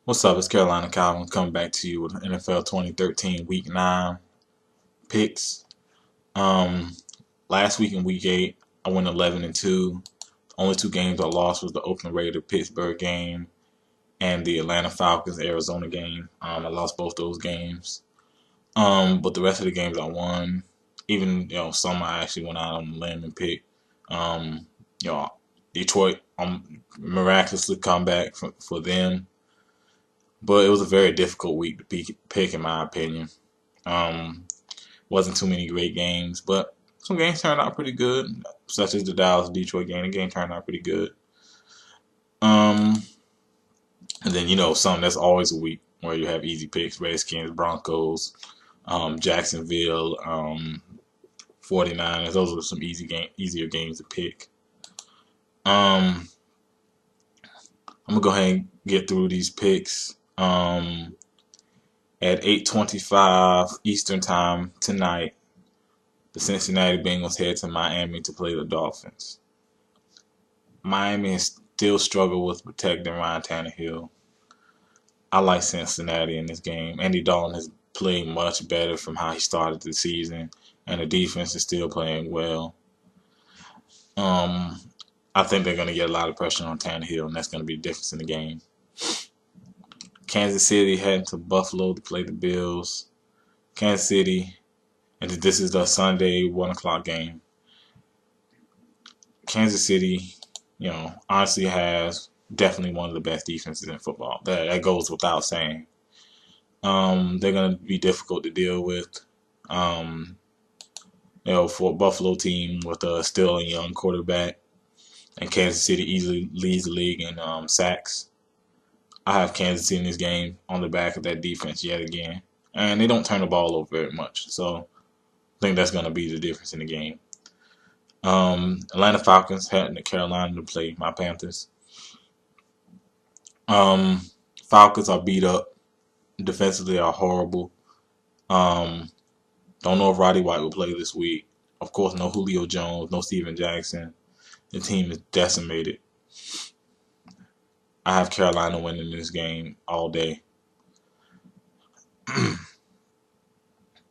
What's up? It's Carolina Calvin coming back to you with NFL 2013 Week 9 picks. Um, Last week in Week 8, I went 11-2. Only two games I lost was the Oakland Raiders Pittsburgh game and the Atlanta Falcons Arizona game. I lost both those games. But the rest of the games I won. Even some I actually went out on the limb and picked. Um, you know, Detroit miraculously come back for them. But it was a very difficult week to pick, in my opinion. Um, wasn't too many great games, but some games turned out pretty good, such as the Dallas-Detroit game. The game turned out pretty good. Um, and then, some that's always a week where you have easy picks: Redskins, Broncos, Jacksonville, 49ers. Those are some easier games to pick. Um, I'm gonna go ahead and get through these picks. At 8:25 Eastern Time tonight, the Cincinnati Bengals head to Miami to play the Dolphins. Miami has still struggled with protecting Ryan Tannehill. I like Cincinnati in this game. Andy Dalton has played much better from how he started the season, and the defense is still playing well. Um, I think they're going to get a lot of pressure on Tannehill, and that's going to be the difference in the game. Kansas City heading to Buffalo to play the Bills. Kansas City, and this is the Sunday 1 o'clock game. Kansas City, honestly has definitely one of the best defenses in football. That goes without saying. They're going to be difficult to deal with. For a Buffalo team with still a young quarterback, and Kansas City easily leads the league in sacks. I have Kansas City in this game on the back of that defense yet again, and they don't turn the ball over very much. So I think that's going to be the difference in the game. Atlanta Falcons heading to Carolina to play my Panthers. Falcons are beat up. Defensively are horrible. Don't know if Roddy White will play this week. Of course, no Julio Jones, no Steven Jackson. The team is decimated. I have Carolina winning this game all day.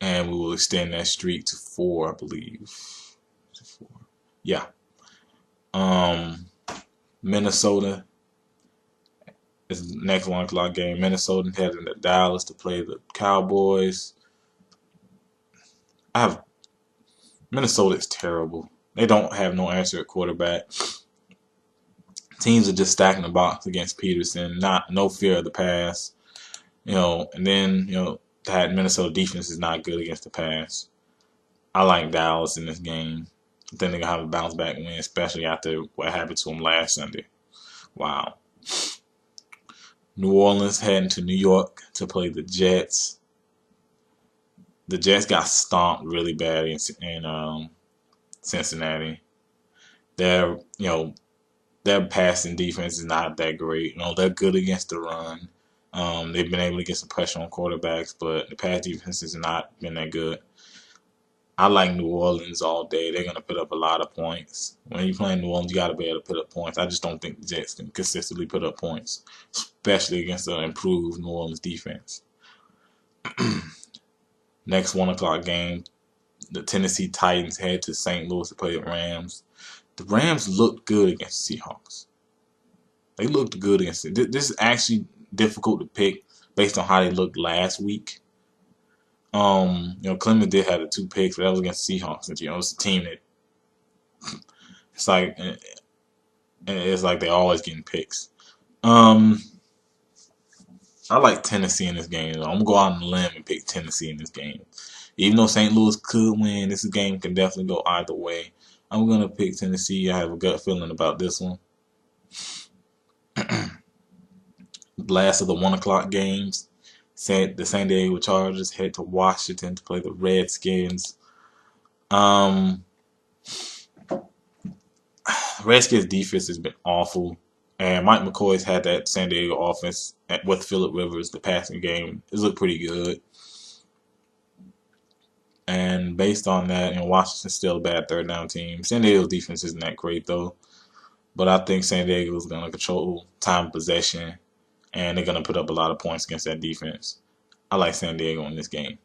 And we will extend that streak to 4, I believe. 4. Yeah. Minnesota is the next 1 o'clock game. Minnesota heading to Dallas to play the Cowboys. Minnesota is terrible. They don't have no answer at quarterback. Teams are just stacking the box against Peterson. No fear of the pass. And then that Minnesota defense is not good against the pass. I like Dallas in this game. I think they're gonna have a bounce back win, especially after what happened to them last Sunday. Wow. New Orleans heading to New York to play the Jets. The Jets got stomped really bad in Cincinnati. Their passing defense is not that great. They're good against the run. They've been able to get some pressure on quarterbacks, but the pass defense has not been that good. I like New Orleans all day. They're going to put up a lot of points. When you're playing New Orleans, you got to be able to put up points. I just don't think the Jets can consistently put up points, especially against an improved New Orleans defense. Next 1 o'clock game, the Tennessee Titans head to St. Louis to play the Rams. The Rams looked good against the Seahawks. They looked good against it. This is actually difficult to pick based on how they looked last week. Clemens did have the 2 picks, but that was against the Seahawks. And, it's a team that it's like they're always getting picks. I like Tennessee in this game. I'm gonna go out on a limb and pick Tennessee in this game. Even though St. Louis could win, this game can definitely go either way. I'm gonna pick Tennessee. I have a gut feeling about this one. Last of the 1 o'clock games. The San Diego Chargers head to Washington to play the Redskins. Redskins defense has been awful, and Mike McCoy's had that San Diego offense with Phillip Rivers. The passing game has looked pretty good, and based on that, Washington's still a bad third down team. San Diego's defense isn't that great though, but I think San Diego is going to control time of possession and they're gonna put up a lot of points against that defense. I like San Diego in this game.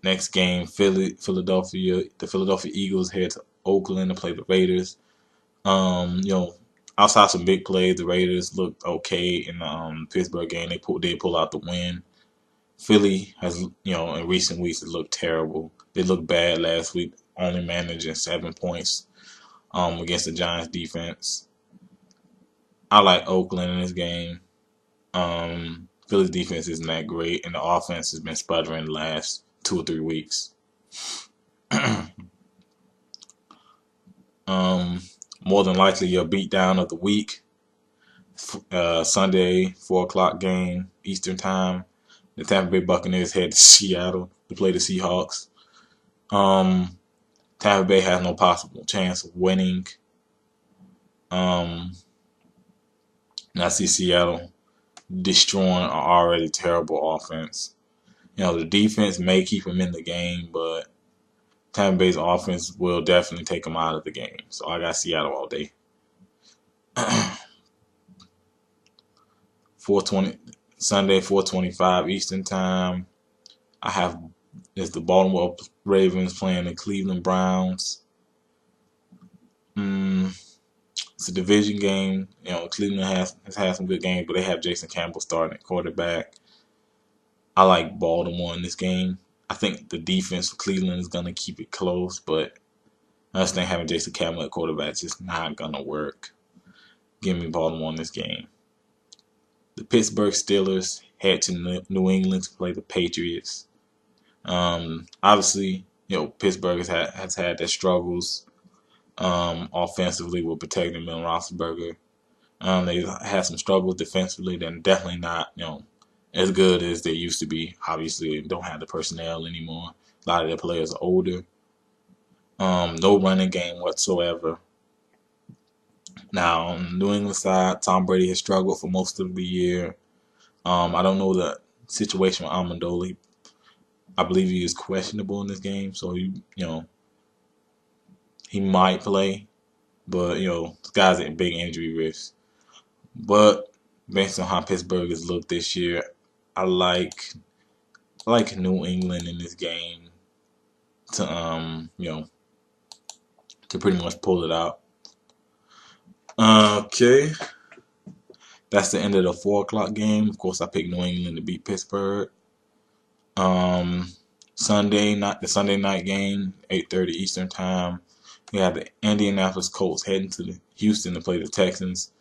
Next game, Philadelphia. The Philadelphia Eagles head to Oakland to play the Raiders. Outside some big plays, the Raiders looked okay in the Pittsburgh game. They pull out the win. Philly has, in recent weeks, it looked terrible. They looked bad last week, only managing 7 points against the Giants defense. I like Oakland in this game. Philly's defense isn't that great, and the offense has been sputtering the last 2 or 3 weeks. More than likely, your beatdown of the week. Sunday, 4 o'clock game, Eastern time. The Tampa Bay Buccaneers head to Seattle to play the Seahawks. Tampa Bay has no possible chance of winning. And I see Seattle destroying an already terrible offense. The defense may keep them in the game, but Tampa Bay's offense will definitely take them out of the game. So I got Seattle all day. 4:20 Sunday, 4:25 Eastern time. It's the Baltimore Ravens playing the Cleveland Browns. It's a division game. Cleveland has had some good games, but they have Jason Campbell starting at quarterback. I like Baltimore in this game. I think the defense for Cleveland is going to keep it close, but I just think having Jason Campbell at quarterback is just not going to work. Give me Baltimore in this game. The Pittsburgh Steelers head to New England to play the Patriots. Obviously, Pittsburgh has had their struggles offensively with protecting Ben Roethlisberger. They had some struggles defensively. They're definitely not, as good as they used to be. Obviously, they don't have the personnel anymore. A lot of their players are older. No running game whatsoever. Now, on the New England side, Tom Brady has struggled for most of the year. I don't know the situation with Amendola. I believe he is questionable in this game, so he might play, but this guy's at big injury risk. But based on how Pittsburgh has looked this year, I like New England in this game to to pretty much pull it out. Okay, that's the end of the 4 o'clock game. Of course, I picked New England to beat Pittsburgh. The Sunday night game, 8:30 Eastern time. We have the Indianapolis Colts heading to Houston to play the Texans.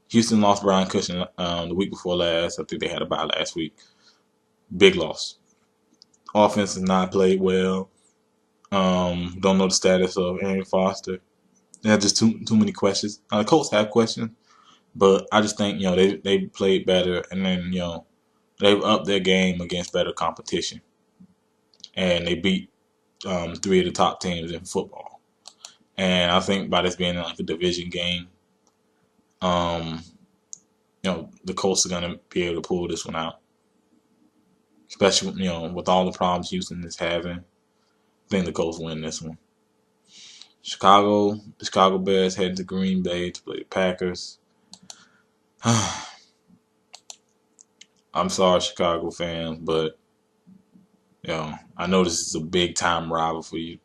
Houston lost Brian Cushing the week before last. I think they had a bye last week. Big loss. Offense has not played well. Don't know the status of Arian Foster. They have just too many questions. The Colts have questions, but I just think they played better, and then they've upped their game against better competition, and they beat 3 of the top teams in football. And I think by this being like a division game, the Colts are gonna be able to pull this one out, especially with all the problems Houston is having. I think the Colts win this one. The Chicago Bears head to Green Bay to play the Packers. I'm sorry, Chicago fans, but I know this is a big time rival for you.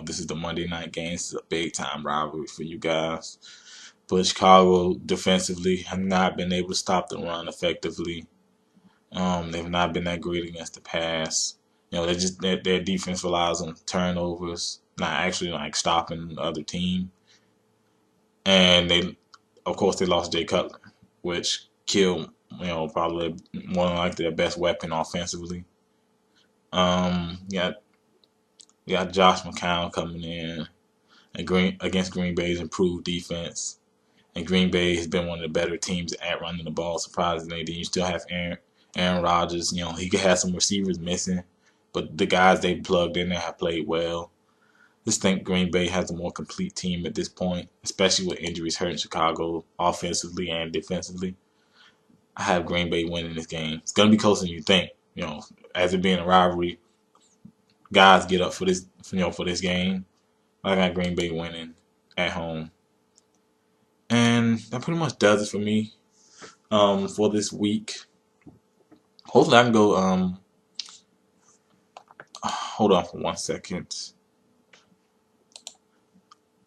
This is the Monday night game. This is a big time rivalry for you guys. But Chicago defensively have not been able to stop the run effectively. They've not been that great against the pass. Their defense relies on turnovers, not actually like stopping the other team. And they lost Jay Cutler, which killed probably more than likely their best weapon offensively. You got Josh McCown coming in against Green Bay's improved defense. And Green Bay has been one of the better teams at running the ball, surprisingly. Then you still have Aaron Rodgers. He could have some receivers missing, but the guys they plugged in there have played well. I just think Green Bay has a more complete team at this point, especially with injuries hurting Chicago offensively and defensively. I have Green Bay winning this game. It's going to be closer than you think. As it being a rivalry, guys get up for this, for this game. I got Green Bay winning at home. And that pretty much does it for me. for this week. Hopefully I can go. Hold on for 1 second.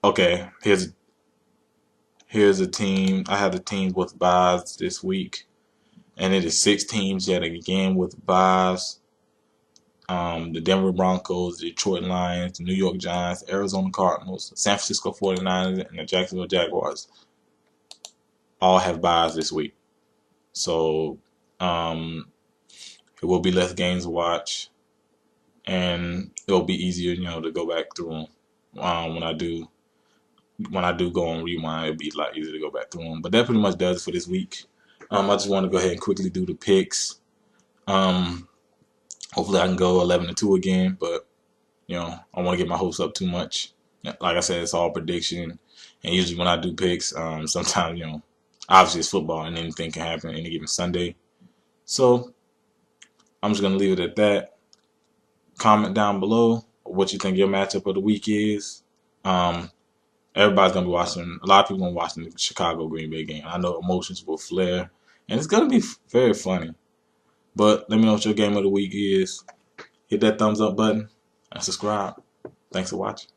Okay, here's a team. I have the teams with buys this week, and it is 6 teams yet again with buys. The Denver Broncos, the Detroit Lions, the New York Giants, Arizona Cardinals, San Francisco 49ers, and the Jacksonville Jaguars all have buys this week. So it will be less games to watch, and it'll be easier, to go back through them. When I do go on rewind, it'll be a lot easier to go back through them. But that pretty much does it for this week. I just want to go ahead and quickly do the picks. Hopefully I can go 11-2 again, but I want to get my hopes up too much. Like I said, it's all prediction, and usually when I do picks, sometimes obviously it's football and anything can happen any given Sunday. So I'm just gonna leave it at that. Comment down below what you think your matchup of the week is. Everybody's gonna be watching. A lot of people gonna be watching the Chicago Green Bay game. I know emotions will flare, and it's gonna be very funny. But let me know what your game of the week is. Hit that thumbs up button and subscribe. Thanks for watching.